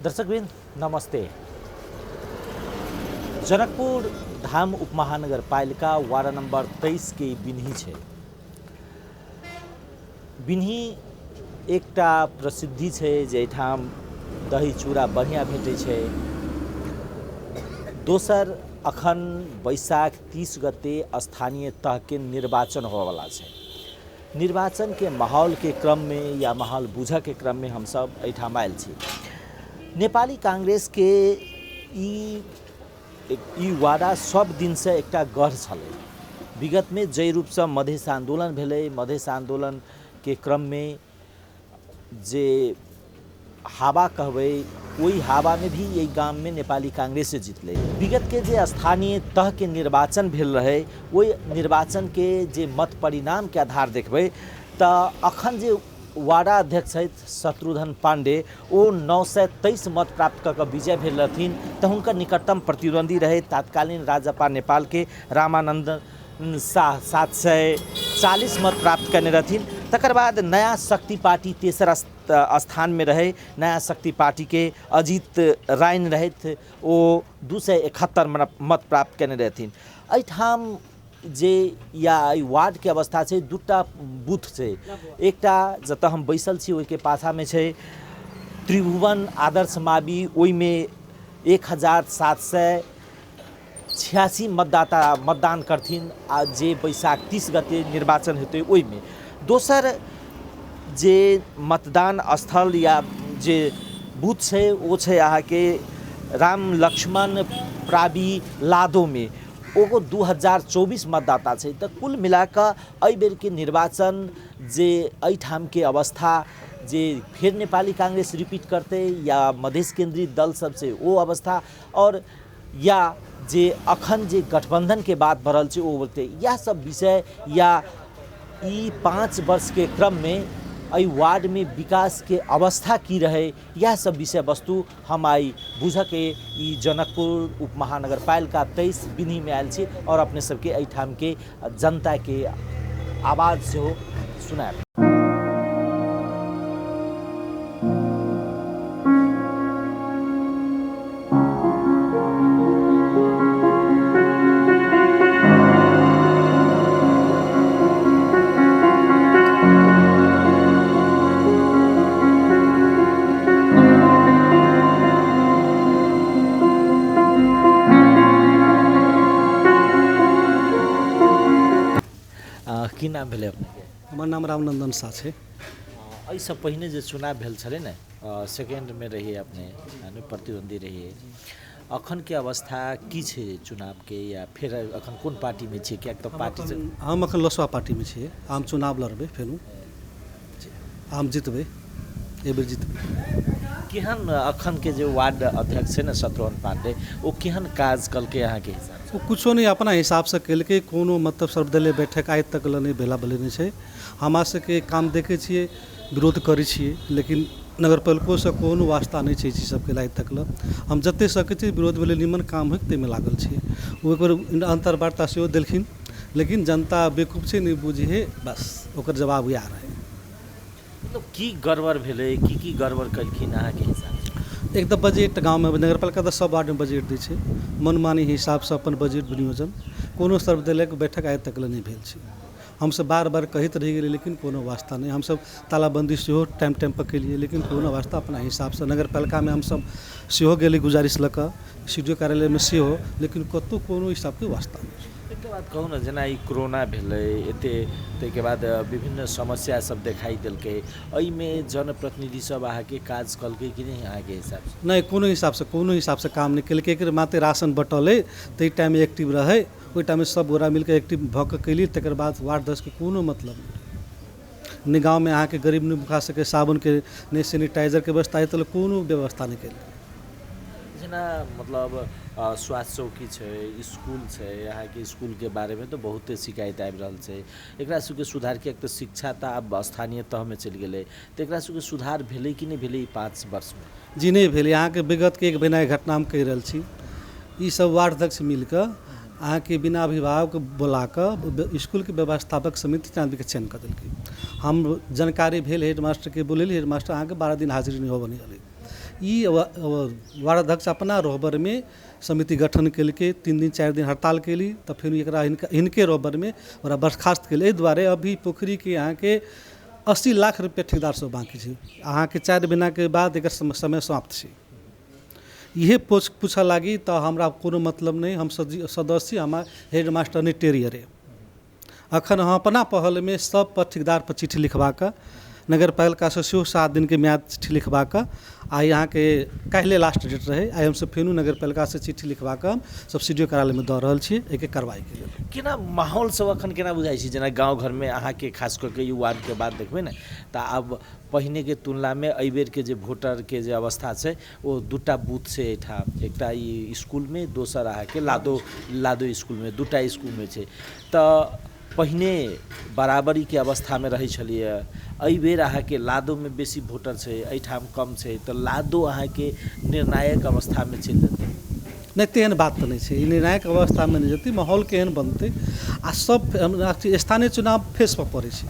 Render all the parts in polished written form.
दर्शकवृन्द नमस्ते। जनकपुर धाम उपमहानगरपालिका ward number 23 के बिन्ही छे। बिन्ही एकटा प्रसिद्धि छे जैठाम दही चूड़ा बढ़िया भेटे छे। दोसर अखन बैशाख 30 गते स्थानीय तह के निर्वाचन होवाला छे। निर्वाचन के माहौल के क्रम में या माहौल बुझ के क्रम में हम सब एठाम आयल छी। नेपाली कांग्रेस के ई वादा सब दिन से एकटा गढ़ छले। विगत में जय रूप से मधेश आंदोलन भेले। मधेश आंदोलन के क्रम में जे हावा कहबे वही हावा में भी यही गांव में नेपाली कांग्रेस से जीतले। विगत के जे स्थानीय तह के निर्वाचन भेल रहे वही निर्वाचन के जे मत परिणाम के आधार देखबे त अखन जे वार्डा अध्यक्ष शत्रुघ्न पांडे वो 923 मत प्राप्त कर विजय भेल रहथिन। तो उनका निकटतम प्रतिद्वंदी रहे तत्कालीन राजपा नेपाल के रामानंद शाह 740 मत प्राप्त करने रहथिन। तकर बाद नया शक्ति पार्टी तेसर स्थान में रहे। नया शक्ति पार्टी के अजीत राय रहे वो 271 मत प्राप्त करने रहथिन। एठाम जे या वार्ड के अवस्था छे दूटा बूथ छे। एकटा जत हम बैसल छी ओई के पाछा में छे त्रिभुवन आदर्श मावि। ओई में 1786 मतदाता मतदान करथिन आ जे बैशाख 30 गते निर्वाचन हेतै ओई में। दोसर जे मतदान स्थल या जे बूथ छे वो छे अहाँ के राम लक्ष्मण प्रावी लादो में। ओको 2024 मतदाता छे। तो कुल मिलाकर एहि बेर के निर्वाचन जे एठाम के अवस्था जे फिर नेपाली कांग्रेस रिपीट करते या मधेश केंद्रीय दल सब से वो अवस्था और या जे अखन जे गठबंधन के बात भरल छे वो बोलते यह सब विषय या 5 वर्ष के क्रम में आई वार्ड में विकास के अवस्था की रहे यह सब विषय वस्तु हम आई बुझ के जनकपुर उपमहानगरपालिका 23 बिन्ही में आयल छी और अपने सबके एठाम के जनता के आवाज से हो सुनाए। की नाम भेले अपने के? हमार नाम रामनंदन शाह है। ऐसा पहिने जो चुनाव भेल छले न सेकेंड में रहिए अपने प्रतिद्वंदी रहिए। अखन के अवस्था की छे चुनाव के या फिर अखन कौन पार्टी में छे? क्या तो पार्टी से हम अखन लसवा पार्टी में छे। हम चुनाव लड़बे फेनु हम जीतबे ए बेर जीतबे। केहन अखन के जो वार्ड अध्यक्ष है न शत्रुघ्न पांडे वो केहन काज कल के यहाँ के हिसाब वो कुछो नहीं अपना हिसाब से कल के कोनो मतलब सर्वदलीय बैठक आज तक नहीं भेला भले नहीं है। हमरा सबके काम देखे छिए विरोध करे छिए लेकिन नगर पालिको से कोनो वास्ता नहीं है चीज सबके आज तक हम जते सके छी विरोध भेले निमन काम हो ते में लागल छी। वो अंतर्वार्ता से देलखिन लेकिन जनता बेकूफ से नहीं बुझे है बस ओकर जवाब आ रहे। मतलब की गड़बड़ भेले की गड़बड़ कलखिन अहाँ के हिसाब? एक तो बजट गाँव में नगर पालिका तो सब वार्ड में बजट दी है मनमानी हिसाब से अपन बजट विनियोजन कोनो सर्वदलीय बैठक आज तक नहीं भेल छै। हम सब बार बार कहते रह गए लेकिन कोनो वास्ता नहीं। हम सब तालाबंदी से टाइम पर के लिए लेकिन कोनो वास्ता अपना हिसाब से नगर पालिका में हम सब सेहो गेली गुजारिश लऽ कऽ सीडीओ कार्यालय में सेहो लेकिन कतौ कोनो हिसाब के वास्ता नहीं। एक बात कहूँ न जना कोरोना भेले एते के बाद विभिन्न समस्या सब दिखाई दिलके एहि में जनप्रतिनिधि सब अहाँ के काज कलके कि नहीं अहाँ के हिसाब से? नहीं कोनो हिसाब से काम नहीं कलके। एक मात्र राशन बटल तई टाइम में एक्टिव रहे ओई टाइम में सब गोरा मिलकर एक्टिव भऽ कऽ कैली। तकर बाद वार्ड 10 के कोनो मतलब नहीं। गाँव में अहाँ के गरीब नहीं मुखा सके साबुन के नहीं सैनिटाइजर के व्यवस्था है तो कोनो व्यवस्था नहीं कैल। जना मतलब स्वास्थ्य चौकी है स्कूल है यहाँ के स्कूल के बारे में तो बहुत शिकायत आबि रहल छै। एकरा सबके सुधार के एक तो शिक्षा तो अब स्थानीय तह में चल गए तो एकरा सबके सुधार भेलै कि नहीं भेलै 5 वर्ष में? जी नहीं भेलै। यहाँ के विगत के एक बिना घटना हम कहि रहल छी। ई सब वार्ड अध्यक्ष मिलकर अहाँ के बिना अभिभावक बुला कर स्कूल के व्यवस्थापक समिति आदमी के चयन कर दिल्कै। हम जानकारी भेल हेडमास्टर के बोले हेडमास्टर अहाँ के 12 दिन हाजिरी नहीं होबनी। ई वार्ड अध्यक्ष अपना रोहबर में समिति गठन के 3 दिन 4 दिन हड़ताल कैली, तो फिर एकरा इनके रोहबर में ओकरा बर्खास्त के द्वारे अभी पोखरी के यहाँ के 80 लाख रुपये ठेकेदार से बाकी है। अहाँ के 4 महीना के बाद एक समय समाप्त है। यह पूछा लगी तो हमरा कोनो मतलब नहीं, हम सदस्य हमार हेड मास्टर नहीं टेरियर है। अखन हम अपना पहल में सब पर ठेकेदार पर चिट्ठी लिखवा कर नगर पालिका से 7 दिन के म्याद चिट्ठी लिखवा कर आ यहाँ के काल्हि लास्ट डेट रहे, आई हमसे फेनू नगर पालिका से चिट्ठी लिखवा कर हम सब्सिडियो कार्यालय में दऽ रहल छी एक कार्रवाई के लिए। केना माहौल सब अखन केना बुझाइ छै? जेना गाँव घर में अहाँ के खास करके यू वार्ड के बात देखबै ने तो अब पहिने के तुलना में एहि बेर के जे वोटर के जे अवस्था छै वो 2टा बूथ से एहिठाम, एकटा ई स्कूल में, दोसर अहाँ के लादो स्कूल में, 2टा स्कूल में छै। तो पहिने बराबरी के अवस्था में रही छलिए, एहि बेर अहाँ के लादो में बेसी वोटर छै, एहिठाम कम छै, तो लादो अहाँ के निर्णायक अवस्था में चलि जेतै? नहीं, तेहन बात तो नहीं है। निर्णायक अवस्था में नहीं जेतै, माहौल केहन बनते आ सब स्थानीय चुनाव फेस पर पड़े छै।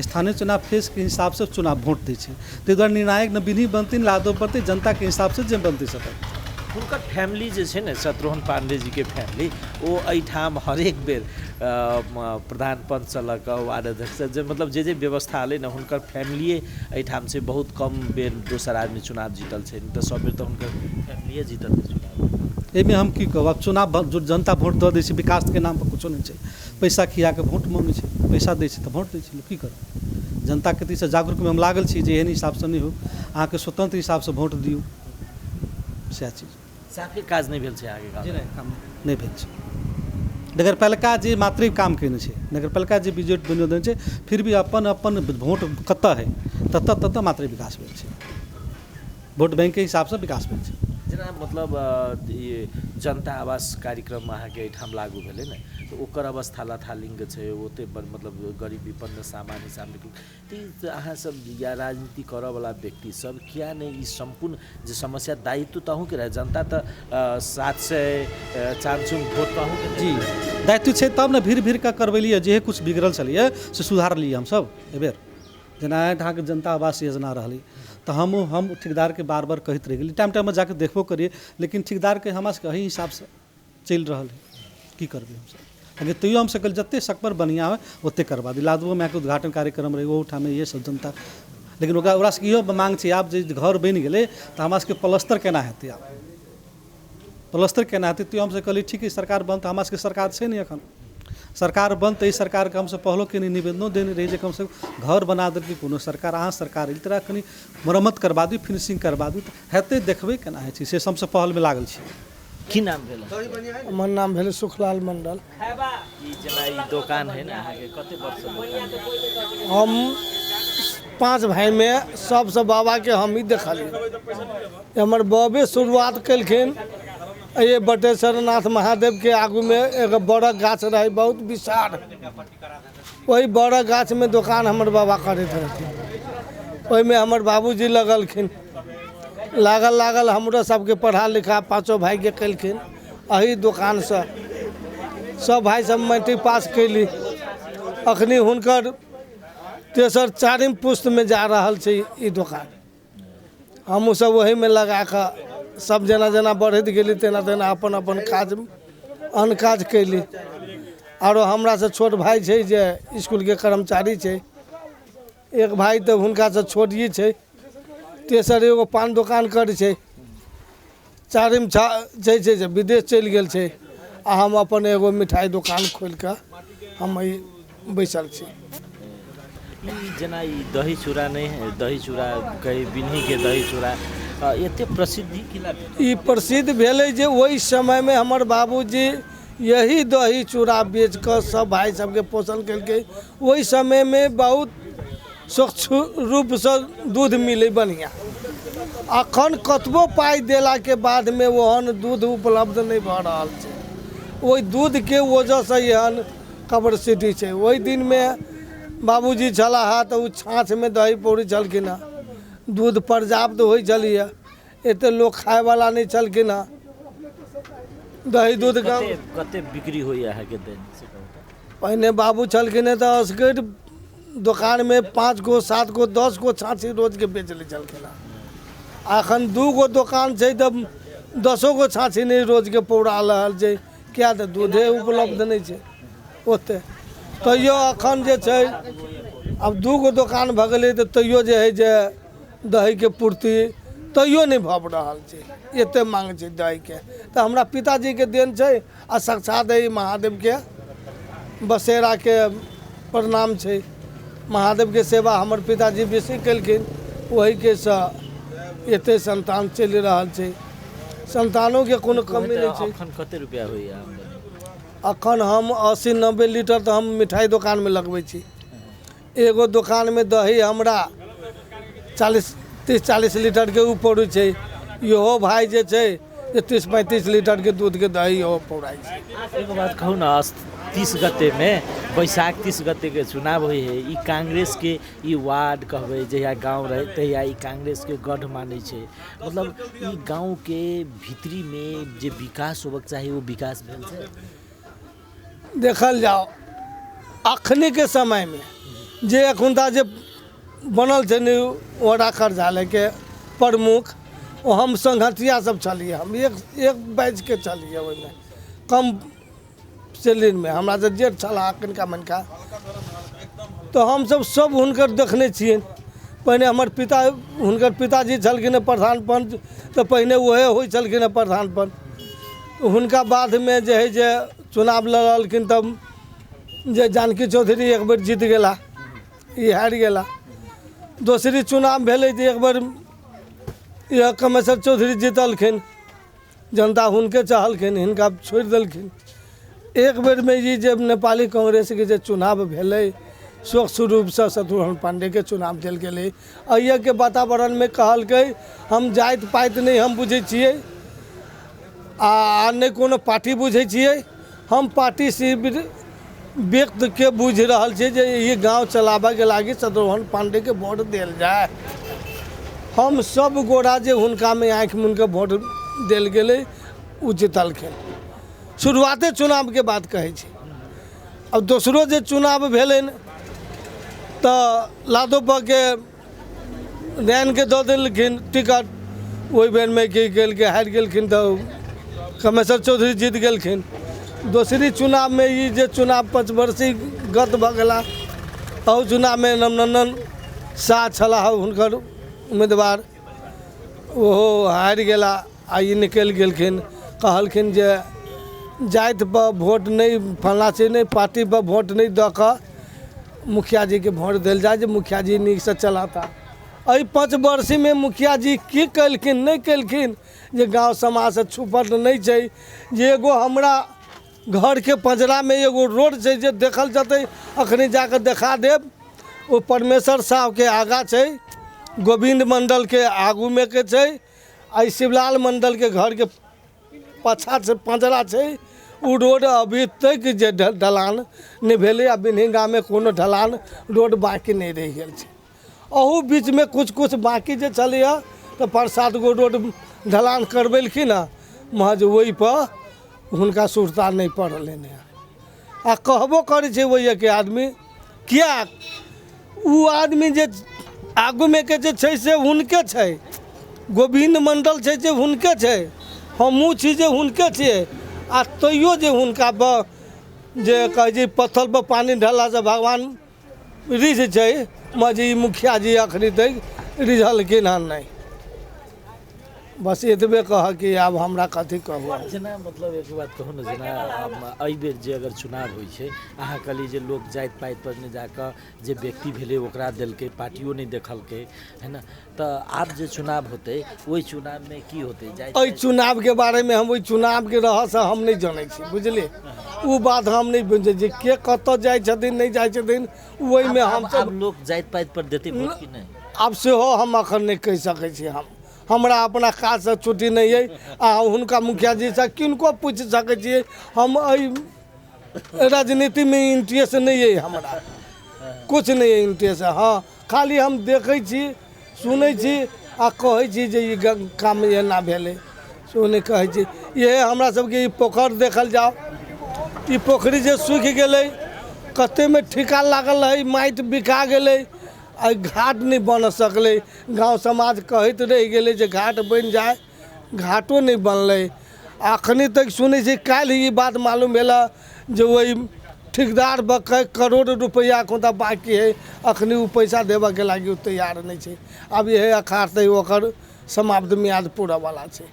स्थानीय चुनाव फेस के हिसाब से चुनाव वोट दै छै, ताहि दुआरे निर्णायक न विधि बनते लादो पड़ते, जनता के हिसाब से जे बनते सकते। हुनकर फैमिली जे छै ने, शत्रुघ्न पांडे जी के फैमिली, वो एहिठाम हरेक बेर प्रधान पंच से लऽ कऽ वार्ड अध्यक्ष जे मतलब जे व्यवस्था अलै ने, हुनकर फैमिलिए एहिठाम से बहुत कम बेर दोसर आदमी चुनाव जीतल छै, तऽ सब बेर तऽ हुनकर फैमिलिए जीतल छै चुनाव। एहिमे हम की कहब, अब चुनाव जो जनता वोट दऽ दै छै, विकास के नाम पर कुछो नहीं छै, पैसा खिया के वोट मांगे छै, पैसा दै छै तऽ वोट दै छै, की करब? जनता के दिस जागरूक में हम लागल छी जे एहन हिसाब से नहीं हो, अहाँ के स्वतंत्र हिसाब से वोट दियौ, सएह चीज। साफे काज नहीं भेल छै आगे गाँव नहीं भेल छै। नगर पालिका जे मात्र काम केने छै, नगर पालिका जे बजट विनियोजन छै, फिर भी अपन अपन वोट कतऽ है ततऽ मात्र विकास भेल छै, वोट बैंक के हिसाब से विकास भेल छै। जेना मतलब ये जनता आवास कार्यक्रम अहाँ के एहिठाम लागू भेलै ने, तो ओकर अवस्था लथालिंग छै, ओते मतलब गरीब विपन्न सामान्य सामने अहाँ सब या राजनीति करऽ वाला व्यक्ति सब किया नहीं ई संपूर्ण जे समस्या दायित्व तो अहूँ के रहे, जनता तो 7 से 400 वोट तो अहूँ के जी दायित्व छै, तब ने भीड़ का करवेलिए, जे कुछ बिगड़ल छलिए से सुधार लिए हम सब एबेर। जेना अहाँ के जनता आवास योजना रहली, तो हम ठेकेदार के बार बार कहते रह गए, टाइम में जाके देखबो करिए, लेकिन ठेकेदार के हमरा सबके एही हिसाब से चल रहा है, की करबे हम सब। लेकिन तैयो हम सकल जते सकबर बढ़िया है ओते करवा दी। लादबो में उद्घाटन कार्यक्रम रहे, वो ठाम ये सब जनता, लेकिन ओकरा से इहो मांग छै, आब जे घर बनि गेलै तो हमरा सबके प्लस्तर केना हेतै, आब प्लस्तर केना हेतै? तो हमसे कहली ठीक है, सरकार बंद, हमरा सबके सरकार छै नहीं एखन, सरकार बंद, तो सरकार के हमसे पहलो के निवेदनो देने रही जे कम से घर बना देलकै कोनो सरकार, अहाँ सरकार इस तरह कनी मरम्मत करवा दी, फिनिशिंग करवा दी, तो हेतै, देखबै केना होइ छै, से हमसे पहल में लागल छी। की नाम भेल? हमर नाम भेल सुखलाल मंडल। ई जेना ई दुकान है ना, अहाँ के कते वर्ष से? हम 5 भाई में सबसे बाबा के हम ही देखलिए। हमर बाबे शुरुआत कलखिन, ये बटेश्वर नाथ महादेव के आगू में एक बड़ा गाछ रहे, बहुत विशाल, वही बड़ा गाछ में दुकान हमर बाबा करते रहथिन, ओहि में हमर बाबूजी लगलखिन, लागल हमरो सबके पढ़ा लिखा 5 भाई के कलखिन, अही दुकान से सब भाई सब मैट्रिक पास कैली। अखनी हुनकर 3 4 पुस्त में जा रहल छै ई दुकान, हमहूँ सब वही में लगा कऽ सब जना जना बढ़त गेली तेना तेना अपन अपन काज अन्य काज कैली। आरो हमरा से छोट भाई छै जे स्कूल के कर्मचारी छै, एक भाई तो हुनका से छोट ही छै, तेसर एगो पान दुकान करै छै, 4म छै जे विदेश चलि गेल छै, आ हम अपन एगो मिठाई दुकान खोल कऽ हम बैसल छी। जेना ई दही चूड़ा नहीं है, दही चूड़ा कहीं बिन्ही के दही चूड़ा एते प्रसिद्धि किला? ई प्रसिद्ध भेलै जे ओहि समय में हमर बाबूजी यही दही चूड़ा बेच कर सब भाई सबके पोषण केलकै। ओहि समय में बहुत स्वच्छ रूप से दूध मिले बढ़िया, अखन कतबो पाई देला के बाद में ओहन दूध उपलब्ध नहीं भऽ रहल छै, ओहि दूध के वजह से एहन कैपेसिटी छै। ओहि दिन में बाबूजी छलाह तो छाछ में दही पौड़ी छलखिन हँ, दूध पर्याप्त होइ छलिए, एते लोग खाए वाला नहीं छलखिन हँ, दही दूध कते बिक्री होई अहाँ के दिन से? पहले बाबू छलखिन हँ तो असगढ़ दुकान में 5 गो 7 गो 10 गो छाछी रोज के बेच ले छलखिन हँ, एखन 2 गो दोकान छै तऽ 10 गो छाँछी नहीं रोज के पौड़ा रहल छै, क्या तऽ दूधे उपलब्ध नहीं छै ओते। तैयो एखन जे छै अब 2 गो दोकान भऽ गेलै तऽ तैयो जे है जे दही के पूर्ति तैयो नहीं भऽ रहल छै, एते मांग छै दही के। तऽ हमरा पिताजी के देन छै आ साक्षात महादेव के बसेरा के प्रणाम छै। महादेव के सेवा हमर पिताजी बेसी केलखिन, वही के एते संतान चलि रहल छै, संतानों के कोनो कमी नहीं छै। अखन कते रुपया होइया आमदनी? अखन हम 80-90 लीटर तो हम मिठाई दुकान में लगबै छी। एगो दुकान में दही हमरा 30-40 लीटर के ऊपर छै। इहो भाई जे छै 30-35 लीटर के दूध के दही हो पौड़ाई छै। एगो बात कहू ना, 30 गते में बैसाख 30 गते के चुनाव हुई है, ई कांग्रेस के ई वार्ड कहबै जहिया गांव रहे तहिया ई कांग्रेस के गढ़ मानै छै। मतलब ई गांव के भीतरी में जे विकास होबक चाही वो विकास भेल छै? देखल जाओ अखनी के समय में जे एखुनता जे बनल छै वड़ा खरझाले के प्रमुख, ओ हम संघटिया सब चलिए, हम एक बैच के चलिए, ओहिमे कम सैलरी में हमरा से जेठ छला कनिका मनका, तो हम सब हुनकर देखने छिए। पहिने हमर पिता हुनकर पिताजी छलखिन प्रधान पंच, तो पहिने वहे होइ छलखिन प्रधान पंच। हुनका बाद में जे है जे चुनाव लड़लखिन तब जे जानकी चौधरी एक बेर जीत गेला, ई हारि गेला। दोसरी चुनाव भेलै तऽ एक बेर यह कमेश्वर चौधरी जीतलखिन, जनता हुनके चाहलखिन, हिनका छोड़ि देलखिन। एक बेर में ये जब नेपाली कांग्रेस के जे चुनाव भेलै स्वच्छ रूप से शत्रुघ्न पांडे के चुनाव देल गेलै। अइया के वातावरण में कहलकै हम जाति पाति नहीं हम बुझे छियै आ नहीं कोनो पार्टी बुझे छियै, हम पार्टी शिविर व्यक्त के बुझ रहल छै जे ये गांव चलाबे के लागी शत्रुघ्न पांडे के वोट देल जाए। हम सब गोरा जे हुनका में आँख मुन के वोट देल गेलै उ जीतलखिन। शुरुआते चुनाव के बात कहै छै। अब दोसरो जे चुनाव भेलै तऽ लादोपा के रैन के दऽ देलखिन टिकट, ओहि बेर में की केलकै हारि गेलखिन तऽ कमेश्वर चौधरी जीत गेलखिन। दोसरी चुनाव में ये जे चुनाव 5 वर्षीय गत भऽ गेला, और चुनाव में नंदन शाह छलाह हुनकर उम्मीदवार, ओहो हारि गेला। आ ई निकलि गेलखिन, कहलखिन जे जाति पर वोट नहीं, फलना से नहीं, पार्टी पर वोट नहीं दऽ कऽ मुखिया जी के वोट देल जाए, जे मुखिया जी नीक से चलाता। एहि 5 वर्ष में मुखिया जी की केलखिन नहीं केलखिन, जे गांव समाज से छुपल नहीं छै। जे एगो हमरा घर के पंजरा में एगो रोड छै जे देखल जतै, अखनी जाकर देखा देब, वो परमेश्वर साहब के आगा छै, गोविंद मंडल के आगू में के छै, आई शिवलाल मंडल के घर के पाछा से पंजरा छै। उ रोड अभी तक जे ढलान नहीं भेलै, आ बिन्हिंगा में कोनो ढलान रोड बाकी नहीं रह गेल छै। अहू बीच में कुछ बाकी जे छलैया तऽ 5-7 गो रोड ढलान करबेलखिन हँ, महज वही पर हुनका सुरता नहीं पड़लै ने। आ कहबो करै छै वही के आदमी, किया उ आदमी जे आगू में के जे छै से हुनके छै, गोविंद मंडल छै जे हुनके छै, हमहूँ छी जे हुनके छियै। आ तैयो जे हुनका पर जे कहै छै पत्थर पर पानी ढला से भगवान रिझ छै, मजी मुखिया जी अखनी तक रिझलखिन हँ नहीं। बस एतबे कह कि आब हमरा कथी कहू। जेना मतलब एक बात कहू ना, जेना एहि बेर जे अगर चुनाव होइ छै, अहाँ कहली जे लोग जाति पाति पर नहीं जाकर जे व्यक्ति भेलै ओकरा देलकै, पार्टियों नहीं देखलकै, है ना। तो आब जे चुनाव होते वही चुनाव में की होते? एहि चुनाव के बारे में हम ओहि चुनाव के रहस्य हम नहीं जानै छी, बुझलिए। उ बात हम नहीं बुझे छी के कतऽ जाइ छथिन नहीं जाइ छथिन, ओहि में हम सब लोग जाति पाति पर देते वोट कि नहीं? आब सेहो हम अखन नहीं कहि सकै छी। हमरा अपना काज से छुट्टी नहीं है, आ हुनका मुखिया जी से किनको पूछ सकै छियै। हम राजनीति में इंटरेस्ट नहीं है, हमरा कुछ नहीं है इंटरेस्ट। हाँ, खाली हम देखै छी, सुनै छी, आ कहै छी जे ई काम एना भेलै, सुनै कहै छी। ये हमरा सबके ई पोखर देखल जाओ, ई पोखरी जे सूखि गेलै, कते में ठिका लागल है, माटि बिका गेलै, आ घाट नहीं बन सकले। गांव समाज कहत रह गए जे घाट बन जाए, घाटो नहीं बनले। अखनी तक सुने से कल ही बात मालूम भेला जो वही ठेकेदार बक करोड़ रुपया कोता बाकी है, अखनी वो पैसा देवे के लागी तैयार नहीं है। अब यह अखाड़ तक ओकर समाप्त मियाद पूरा वाला है।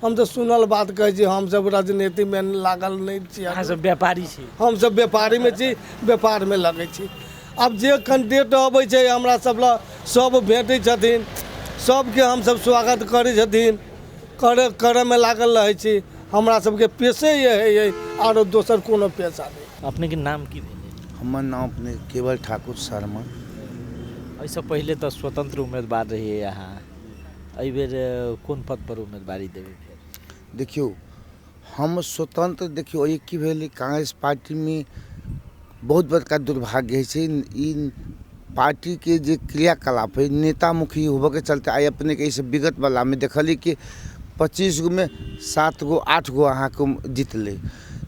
हम तो सुनल बात कहे छी, हम सब राजनीति में लागल नहीं छी, अहाँ सब व्यापारी छी। हम सब व्यापारी में छी, व्यापार में लगे छी। अब जे कैंडिडेट अबै छै हमरा सब ला सब भेटै छथिन, सबके हम सब स्वागत करै छथिन, करे में लागल रहे छी। हमरा सबके पेशे ये है और दोसर कोनो पेशा नहीं। अपने के नाम की भेलै? हमर नाम अपने केवल ठाकुर शर्मा। ऐसा पहले तो स्वतंत्र उम्मीदवार रहिए यहाँ, एहि बेर कोन पद पर उम्मीदवारी देबै? देखियो हम स्वतंत्र, देखियो एक की भेल कांग्रेस पार्टी में बहुत बड़का दुर्भाग्य है। इन पार्टी के जे क्रियाकलाप है नेतामुखी होबे के चलते आइ अपने के इस विगत वाला में देखली कि 25 गो में 7 गो 8 गो अहाँ को जीतले।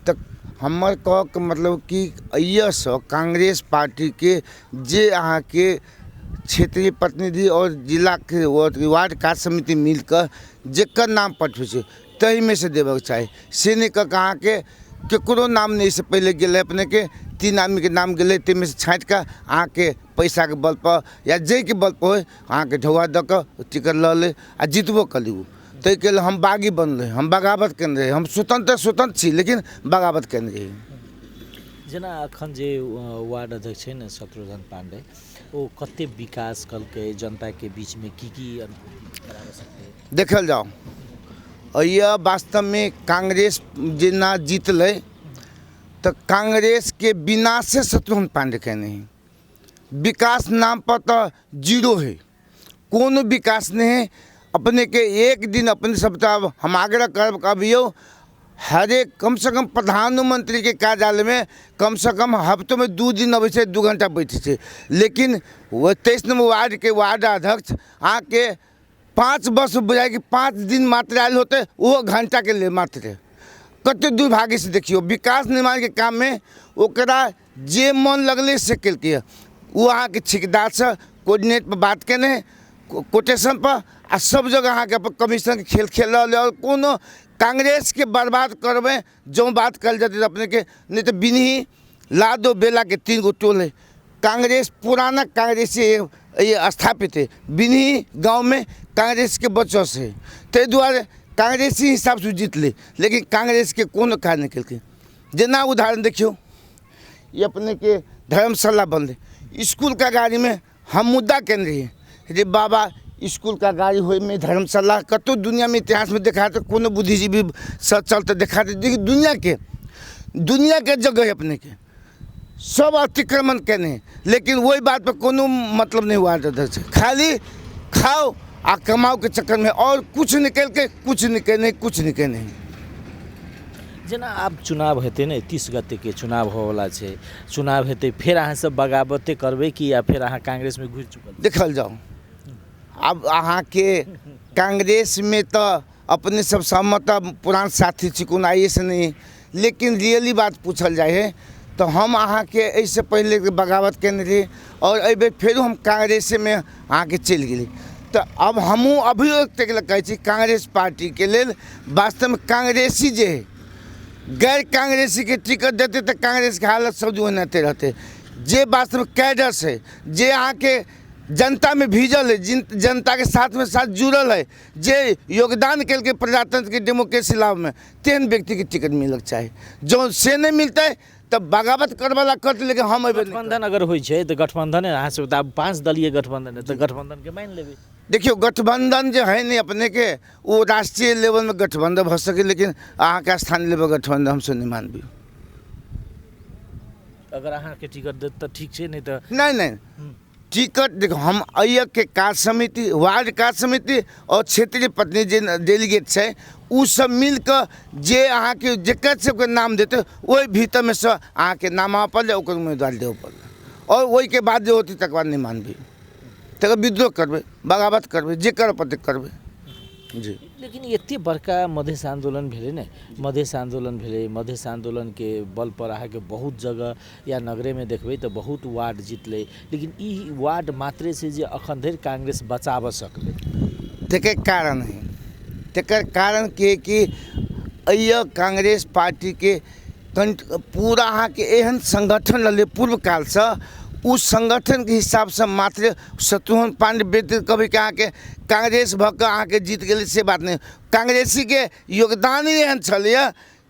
तक हमर कह के मतलब कि अयसँ कांग्रेस पार्टी के जे अहाँ के क्षेत्रीय प्रतिनिधि और जिला के वार्ड कार्य समिति मिलकर जेकर नाम पठबै छै तही में से देवे चाही। से नहीं कहाँ के केकरो नाम नहीं से पहले गए अपने के 3 आदमी के नाम गए ते में से छाँट कर अहाँ के पैसा के बल पर या जे के बल पर हो अहाँ के ढौआ द के टिकट ल ले आ जीतबो कली। ताहि के लिए हम बागी बन रहे, हम बगावत कर रहे, हम स्वतंत्र छी लेकिन बगावत कर रहे। जेना अखन जे वार्ड अध्यक्ष है न शत्रुघ्न पांडे, वो कते विकास कलके जनता के बीच में की करा सकते हैं? देखल जाओ यह वास्तव में कांग्रेस जितना जीतले तो कांग्रेस के बिना से शत्रुघ्न पांडे के नहीं, विकास नाम पर तो जीरो है, कोनो विकास नहीं है। अपने के एक दिन अपने सब हम आग्रह कर अभियो हर एक कम से कम प्रधानमंत्री के कार्यालय में कम से कम हफ्तों में 2 दिन अबै छै, 2 घंटा बैठे छै। लेकिन वो 23 नंबर वार्ड के वार्ड अध्यक्ष आके 5 वर्ष बुझाए कि 5 दिन मात्र आयल होते, वो घंटा के लिए मात्र। कते दुर्भाग्य से देखियो विकास निर्माण के काम में ओकरा जे मन लगले से केलकै। वो अहाँ के ठेकेदार से कोऑर्डिनेट पर बात केने, कोटेशन पर आ सब जगह अहाँ के कमीशन के खेल खेल रहा है। और कोनो कांग्रेस के बर्बाद करबे जो बात कल जाती अपने के, नहीं तो बिन्ही लादो बेला के 3 गो टोल है। कांग्रेस पुराना कांग्रेसी ये स्थापित है, बिन्ही गांव में कांग्रेस के बच्चों से, ते द्वारे कांग्रेसी हिसाब से जीतले। लेकिन कांग्रेस के कोनो कार्य नहीं कल। जना उदाहरण देखियो ये अपने के धर्मशाला बंद है, स्कूल का गाड़ी में हम मुद्दा केन रही रे बाबा स्कूल का गाड़ी हो में धर्मशाला कतो दुनिया में इतिहास में देखा तो कोनो बुद्धिजीवी चलते देखा देखिए दुनिया के जगह है अपने के सब अतिक्रमण केने। लेकिन वही बात पर कोनो मतलब नहीं हुआ से खाली खाओ आ कमाओ के चक्कर में और कुछ निकल के कुछ नहीं। जेना आब चुनाव हेतै ने 30 गते के चुनाव होवला छै, चुनाव हेतै फिर अहाँ सब बगावते करबै कि या फिर अहाँ कांग्रेस में घुस चुकल? देखल जाओ अब अहाँ के कांग्रेस में तो अपने सब सहमत पुरान साथी छी, कोनो आइए से नहीं। लेकिन रियली बात पूछल जाए है तो हम अहाँ के ऐसे पहले बगावत केने रही और अ बेर फिर हम कांग्रेस में अहाँ के चल गए। तो अब हमू अभी तक कहे छी कांग्रेस पार्टी के लेल वास्तव में कांग्रेसी जे है, गैर कांग्रेसी के टिकट देते तो कांग्रेस के हालत सब जो होते रहते। जे वास्तव में कैडर है, जे अहाँ के जनता में भीजल है, जनता के साथ में साथ जुड़ल है, जे योगदान कल के प्रजातंत्र के डेमोक्रेसी लाभ में, तेन व्यक्ति के टिकट मिलक चाहिए। जो से नहीं मिलता है तब बगावत करवाला करते। लेकिन हम गठबंधन अगर हो तो गठबंधन है, अहाँ से बता 5 दलीय गठबंधन है तो गठबंधन के मान लेबै। देखियो गठबंधन जो है नहीं अपने के वो राष्ट्रीय लेवल में गठबंधन हो सके, लेकिन अहाँ के स्थानीय लेवल गठबंधन हमसे नहीं मानबी। अगर अहाँ के टिकट दे तो ठीक है, नहीं तो नहीं टिकट देखो हम अय के कार्य समिति, वार्ड कार्य समिति और क्षेत्रीय प्रतिनिधि डेलीगेट है उ सब मिलकर जे अहाँ के जेकर सबके नाम देते वही भीतर में से अहाँ के नाम आ पड़े उम्मीदवार देव पड़े और वही के बाद जो होती तक बाद नहीं मानबी, तक विद्रोह करबे, बगावत करबे, जे कर पड़ते करबे। जी। लेकिन एते बड़का मधेश आंदोलन भेले ने, मधेश आंदोलन भेले, मधेश आंदोलन के बल पर अहाँके बहुत जगह या नगरे में देखबै तो बहुत वार्ड जीतले, लेकिन ई वार्ड मात्रे से जे अखन धरि कांग्रेस बचाब सकले, तेकर कारण है, तेकर कारण के कि अइया कांग्रेस पार्टी के पूरा अहाँ के एहन संगठन रहले पूर्व काल से, उस संगठन के हिसाब से मात्र शत्रुघ्न पांडे व्यतीत कभी के अहाँ के कांग्रेस भऽ कऽ अहाँ के जीत गेलै से बात नहीं। कांग्रेसी के योगदान ही एहन छलैया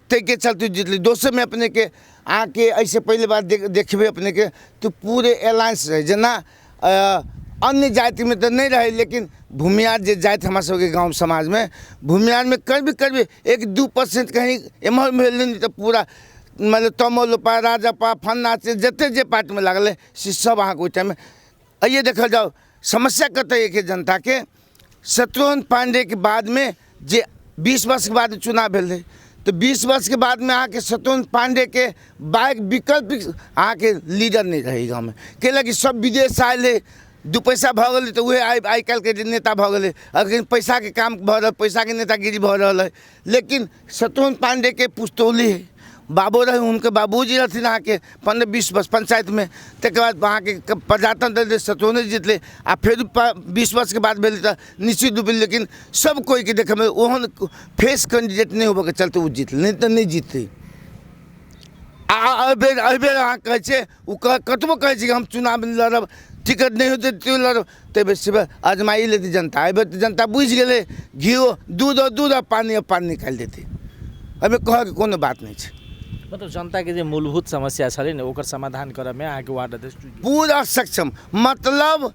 ताहि के चलते जीतले। दोसर में अपने के अहाँ के ऐसे पहले बात देखबे अपने के तो पूरे अलायंस रहे, जना अन्य जाति में तो नहीं रहे, लेकिन भूमियार जे जाति हमारे सबके गाँव समाज में भूमियार में करबे 1-2% कहीं एम्हर भेल नहीं तो पूरा मतलब तमोलपा राजपा फन्ना से जते जे पार्टी में लागल से सब अहाँ ओहि टाइम में आइए देखल जाओ। समस्या कतऽ एक जनता के शत्रुघ्न पांडे के बाद में जे 20 वर्ष के बाद चुनाव भेल रहे, तो 20 वर्ष के बाद में अहाँ के शत्रुघ्न पांडे के बाइक विकल्प अहाँ के लीडर नहीं रहे गाँव में, कैला कि सब विदेश आयल है, 2 पैसा भऽ गेलै तो वह आई काल्हि के नेता भऽ गेलै, अगर पैसा के काम भऽ रहल, पैसा के नेतागिरी भऽ रहल है। लेकिन शत्रुघ्न पांडे के पुस्तौली है, बाबू रहे, उनके बाबूजी रहथिन अहाँ के 15-20 वर्ष पंचायत में, तकर बाद अहाँ के प्रजातंत्र शत्रुघ्न जीतले, आ फिर 20 वर्ष के बाद भेल तो निश्चित रूप, लेकिन सब कोई के देखे में ओहन फेस कैंडिडेट नहीं होबे के चलते वो जीतले, नहीं तो नहीं जीतते। बेर अहाँ कहै छै ओ कतबो कहै छै कि हम चुनाव लड़ब, टिकट नहीं होते तो लड़ब, तब सिर्फ आजमाई लेती जनता। एहि बेर तो जनता बुझि गेलै, घी दूध और पानी निकाल देते, एहिमे कहऽ के कोनो बात नहीं है। मतलब जनता के जे मूलभूत समस्या छलै ने ओकर समाधान करऽ में अहाँके वार्ड अध्यक्ष पूरा सक्षम, मतलब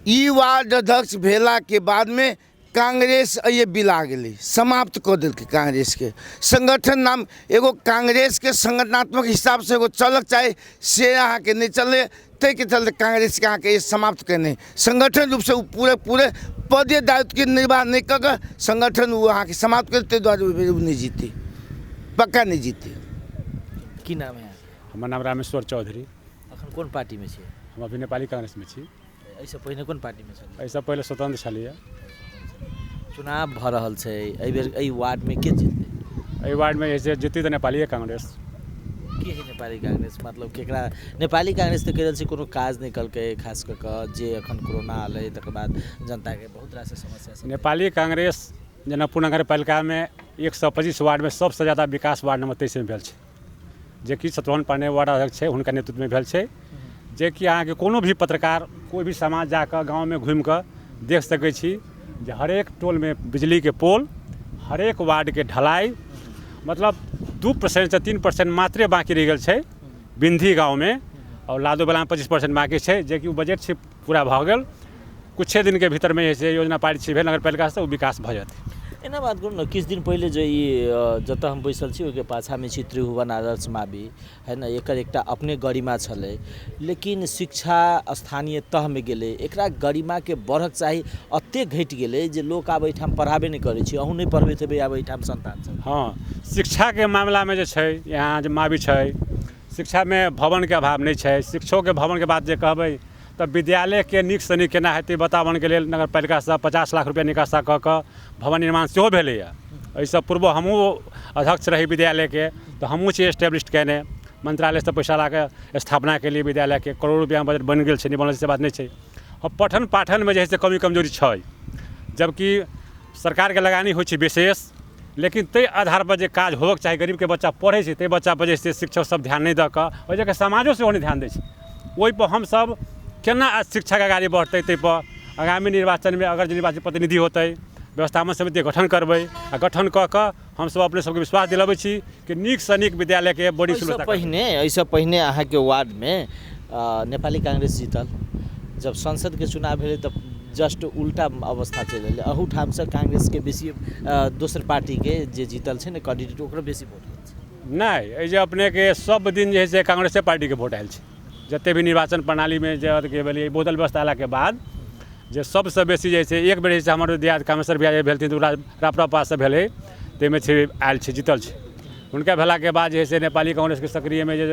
ई वार्ड अध्यक्ष भेला के बाद में कांग्रेस ये बिला गेलै, समाप्त कर देलकै कांग्रेस के संगठन। नाम एगो कांग्रेस के संगठनात्मक हिसाब से एगो चलक चाहे से अहाँ के नहीं चले, ताहि के चलते कांग्रेस के अहाँ के समाप्त करने संगठन रूप से पूरे पदे दायित्व के निर्वाह नहीं कर संगठन वो अहाँ के समाप्त करते द्वारा नहीं जीती, पक्का नहीं जीती। की नाम है? हमार नाम रामेश्वर चौधरी। अखन कोन पार्टी में छियै? हम अभी नेपाली कांग्रेस में छी। एहिसँ पहिने कोन पार्टी में छलियै? एहिसँ पहिले स्वतंत्र छलियै। चुनाव भऽ रहल छै, एहि बेर एहि वार्ड में के जीततै? एहि वार्ड में जैसे जीती तो नेपाली कांग्रेस। के है नेपाली कांग्रेस? मतलब केकरा? नेपाली कांग्रेस तो कह रहल छै कोनो काज नहीं कलकै, खास कऽ कऽ जे अखन कोरोना आलै तकर बाद जनता के बहुत रास समस्या छै। नेपाली कांग्रेस जनकपुर नगरपालिका में 125 वार्ड में सबसे ज़्यादा विकास वार्ड नंबर 23 में भेल छै, जे कि शत्रुघ्न पांडे वार्ड अध्यक्ष है, हुनका नेतृत्व में भेल छै। जे कि अहाँ के कोनो भी पत्रकार कोई भी समाज जाकर गाँव में घूम कर देख सकै छी जे हरेक टोल में बिजली के पोल, हरेक वार्ड के ढलाई, मतलब 2% से 3% मात्रे बाकी रह गल छै बिंधी गाँव में, और लादोबला में 25% बाकी है, जे कि बजट से पूरा भऽ गेल। कुछे दिन के भीतर में जैसे योजना पारित छै भेल नगरपालिका से, वो विकास भऽ जेतै। एना बात करू न, किछु दिन पहिले जे ई जतऽ हम बैसल छी ओहिके पाछामे छी त्रिभुवन आदर्श मावि, है न, एकर एकटा अपने गरिमा छलै, लेकिन शिक्षा स्थानीय तहमे गेलै, एकरा गरिमाके बढ़क चाही, एतेक घटि गेलै जे लोक आब एहिठाम पढ़ाबे नहि करै छै। अहूँ नहि पढ़बैत हेबै आब एहिठाम संतान सब? हाँ, शिक्षा के मामला में जे छै यहाँ जे मावि छै, शिक्षा में भवन के अभाव नहीं है। शिक्षकों के भवन के बात जे कहबै तो विद्यालय के नीक से नीक केना हेतै बताबन के लेल नगरपालिका से 50 लाख रुपया निकासा कऽ कऽ भवन निर्माण सेहो भेलैया। एहिसँ पूर्व हमहूँ अध्यक्ष रही विद्यालय के, तो हमहूँ छी एस्टेब्लिश केने, मंत्रालय से पैसा ला के स्थापना के लिए विद्यालय के करोड़ रुपया बजट बन गेल छै, नहीं बनल से बात नहीं छै। और पठन पाठन में जे है से कमी कमजोरी छै, जबकि सरकार के लगानी होइ छै विशेष, लेकिन ताहि आधार पर जे काज होबक चाही, गरीब के बच्चा पढ़ै छै, ताहि बच्चा पर जे से शिक्षक सब ध्यान नहीं दऽ कऽ, ओहि जगह समाजो सेहो नहीं ध्यान दै छै। ओहि पर हम सब केना शिक्षा के आगे बढ़तै, ताहि पर आगामी निर्वाचन में अगर निर्वाचित प्रतिनिधि होतै, व्यवस्थापन समिति के गठन करबै, आ गठन कऽ कऽ हम सब अपने सबके विश्वास दिलबै छी कि नीक से नीक विद्यालय के बड़ी सुविधा। एहिसँ पहिने अहाँके वार्ड में नेपाली कांग्रेस जीतल, जब संसद के चुनाव भेलै तब जस्ट उल्टा अवस्था चलि रहलै, अहूठाम से कांग्रेस के बेसी दोसर पार्टी के जे जीतल छै ने कैंडिडेट ओकरा बेसी वोट भेल छै। नहीं, एहि जे अपने के सब दिन जे है से कांग्रेसे पार्टी के वोट आयल छै, जते भी निर्वाचन प्रणाली में जे भेलै बोतल व्यवस्था अयला के बाद जे सबसे बेसी जे छै एक बेर जे छै हमर दियाद कामेश्वर भैया जे भेलथिन तऽ रापरापा से भेलै, ताहिमे छै आयल छै, जीतल छै। हुनका भेला के बाद जे है से नेपाली कांग्रेस के सक्रिय में जे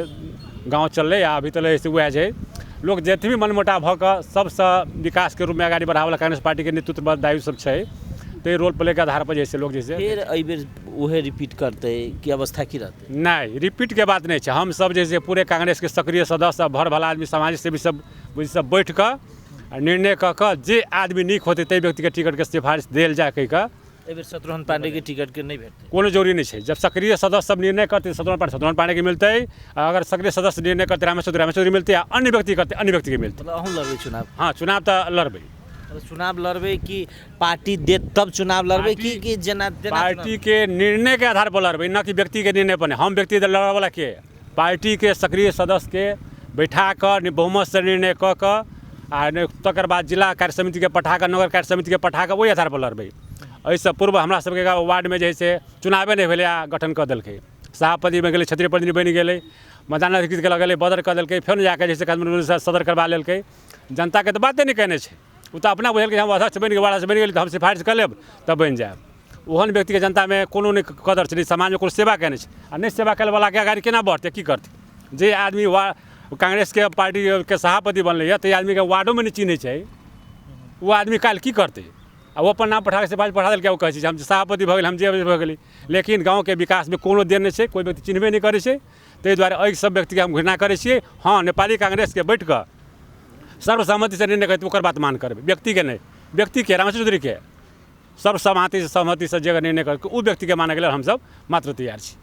गाँव चललै आ अभी तक से वएह छै। लोग जते भी मनमुटाव भऽ कऽ सबसँ विकास के रूप में आगाड़ी बढ़ावला कांग्रेस पार्टी के नेतृत्व दायित्व सब छै, तो रोल प्ले के आधार पर जैसे लोग जैसे फिर एहि बेर उहे रिपीट करते कि अवस्था की रहते? नहीं रिपीट के बात नहीं है। हम सब जैसे पूरे कांग्रेस के सक्रिय सदस्य भर भला आदमी समाज सेवी सब बैठ कर निर्णय कऽ जे आदमी नीक होते ते व्यक्ति के टिकट के सिफारिश देल जाए कहि कऽ एहि बेर शत्रुघ्न पांडे के टिकट के नहीं भेटते? कोनो जरूरी नहीं है। जब सक्रिय सदस्य सब निर्णय करते शत्रुघ्न पांडे के मिलते, अगर सक्रिय सदस्य निर्णय करते रामेश्वर चौधरी मिलते, या अन्य व्यक्ति करते अन्य व्यक्ति के मिलते। मतलब अहूँ लड़बे चुनाव? हाँ चुनाव तो लड़बे। चुनाव लड़बे कि पार्टी दे तब चुनाव लड़बे कि जना पार्टी के निर्णय के आधार पर लड़बे, न कि व्यक्ति के निर्णय पर। हम व्यक्ति लड़े वाला के पार्टी के सक्रिय सदस्य के बैठा कर बहुमत से निर्णय कऽ तकर बाद जिला कार्य समिति के पठा कर नगर कार्य समिति के पठा कर वही आधार पर लड़बे। एहिसँ पूर्व हमरा सबके वार्ड में जे छै चुनावे नहीं भेलै, गठन कऽ देलकै, सभापति में गेलै, क्षेत्रीय प्रतिनिधि बनि गेलै, मतदान अधिकृत के गेलै, बदर कऽ देलकै, फेर जाके जैसे सदर करवा लेलकै। जनता के तो बाते नहीं कहने छै, वो तो अपना बुझल कि हम अध्यक्ष बनि गेल, वार्ड से बनि गेल तो हम सिफारिश कर लेब तब बनि जायब। ओहन व्यक्ति के जनता में कोनो नहीं कदर छै, समाज में कोनो सेवा केने छै, आ नहीं सेवा करे वाला के आगाड़ी केना बढ़तै, की करतै? जे आदमी कांग्रेस के पार्टी के सभापति बनलै तो आदमी के वार्डो में नहीं चिन्है छै, वो आदमी काल्हि की करतै? आ वो अपन नाम पठा के सिफारिश पठा देलकै, वो कहै छै हम सभापति भऽ गेल, हम जे भऽ गेली। लेकिन गाँव के विकास में कोनो देर नहीं छै, कोई व्यक्ति चिन्हबे नहीं करै छै। ताहि दुआरे एहि सब व्यक्ति के हम घृणा करै छियै। हाँ नेपाली कांग्रेस के बैठ कऽ सर्वसम्मति से निर्णय करते ओकर बात मान करबै, व्यक्ति के नहीं। व्यक्ति के रामेश्वर चौधरी के सर्वसम्मति से जे निर्णय करके ओ व्यक्ति के माने के लेल हम सब मात्र तैयार छी।